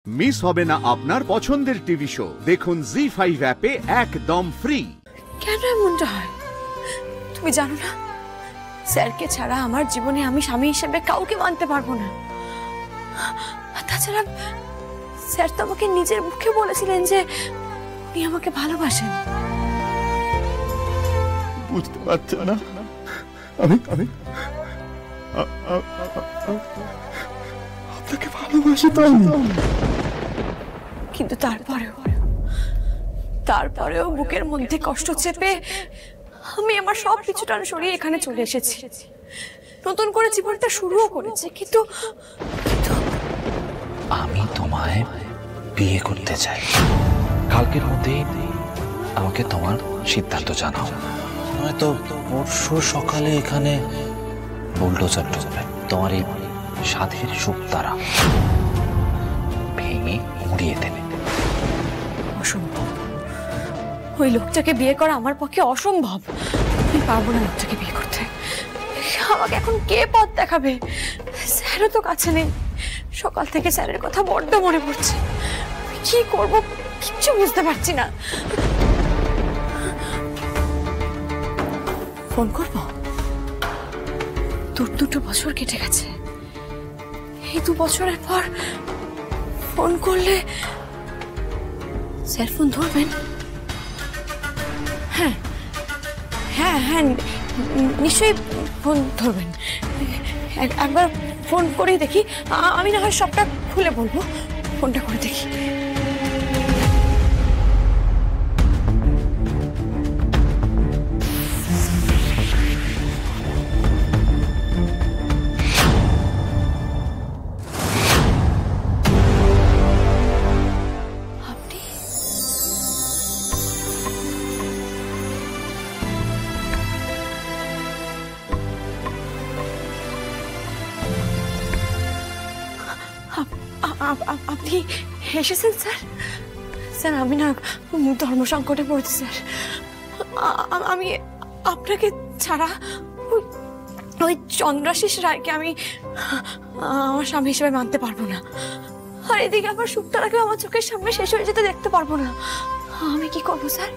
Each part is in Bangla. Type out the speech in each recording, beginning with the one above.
মিস হবে না আপনার পছন্দের টিভি শো। দেখুন জি5 অ্যাপে একদম ফ্রি। কেন এমনটা হয় তুমি জানো না? স্যারকে ছাড়া আমার জীবনে আমি স্বামী হিসেবে কাউকে মানতে পারবো না। তাছাড়া স্যার তো আমাকে নিজের মুখে বলেছিলেন যে উনি আমাকে ভালোবাসেন। বুঝতে পারছো না আমি আপনাকে ভালোবাসি তো। কিন্তু তারপরেও বুকের মধ্যে কষ্ট চেপে আমি আমার সব কিছুটা সরিয়ে এখানে চলে এসেছি। নতুন করে জীবনটা শুরুও করেছি, কিন্তু আমি তোমায় বিয়ে করতে চাই। কালকের মধ্যেই আমাকে তোমার সিদ্ধান্ত জানাও, নয়তো পরশু সকালে এখানে বুলডোজার ঢুকবে, তোমার এই সাধের সুখ তারা ভেঙে উড়িয়ে দেবে। অসম্ভব, ওই লোকটাকে বিয়ে করা আমার পক্ষে অসম্ভব। আমি পারবো না লোকটাকে বিয়ে করতে। আমাকে এখন কে পথ দেখাবে? স্যারও তো কাছে নেই। সকাল থেকে স্যারের কথা বড্ড মনে পড়ছে। কি করব কিচ্ছু বুঝতে পারছি না। ফোন করব? দুটো বছর কেটে গেছে। এই 2 বছরের পর ফোন করলে স্যার ফোন ধরবেন? হ্যাঁ হ্যাঁ হ্যাঁ, নিশ্চয়ই ফোন ধরবেন। একবার ফোন করে দেখি। আমি না হয় সবটা খুলে বলবো। ফোনটা করে দেখি। আপনি এসেছেন স্যার? স্যার আমি না ধর্ম সংকটে পড়েছি স্যার। আমি আপনাকে ছাড়া ওই চন্দ্রাশিস রায়কে আমি আমার স্বামী হিসেবে মানতে পারবো না। আর এদিকে আবার সুপ্তারাকে আমার চোখের সামনে শেষ হয়ে যেতে দেখতে পারবো না। আমি কি করবো স্যার?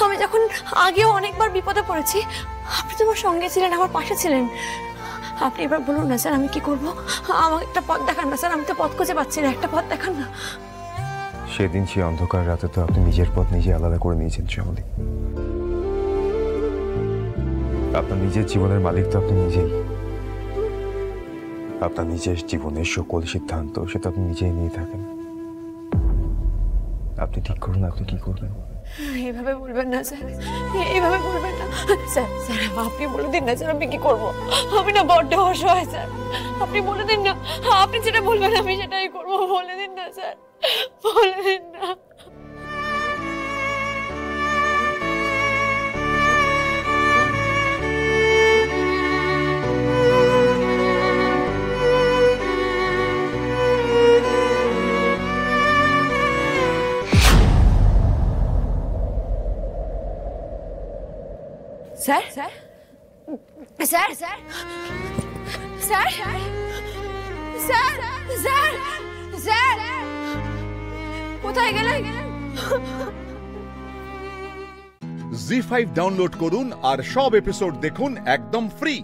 আমি যখন আগেও অনেকবার বিপদে পড়েছি, আপনি তো আমার সঙ্গে ছিলেন, আমার পাশে ছিলেন। আপনি এবার বলুন না স্যার, আমি কি করবো? আমাকে একটা পথ দেখান না স্যার, আমি তো পথ খুঁজে পাচ্ছি না। একটা পথ দেখান না। সেদিন সেই অন্ধকার রাতে তো আপনি নিজের পথ নিজে আলাদা করে নিয়েছেন শ্যামলী। আপনার নিজের জীবনের মালিক তো আপনি নিজেই। আপনার নিজের জীবনের সকল সিদ্ধান্ত সেটা আপনি নিজেই নিয়ে থাকেন। আপনি ঠিক করুন আপনি কি করবেন। এইভাবে বলবেন না স্যার, এইভাবে বলবেন না স্যার। স্যার আপনি বলে দিন না স্যার, আমি কি করবো? আমি না বড্ড অসহায় স্যার। আপনি বলে দিন না, আপনি যেটা বলবেন আমি সেটাই করবো। বলে দিন না স্যার, বলে দিন না। Sir sir sir sir sir sir sir sir কোথায় গেলেন? জি5 ডাউনলোড করুন আর সব এপিসোড দেখুন একদম ফ্রি।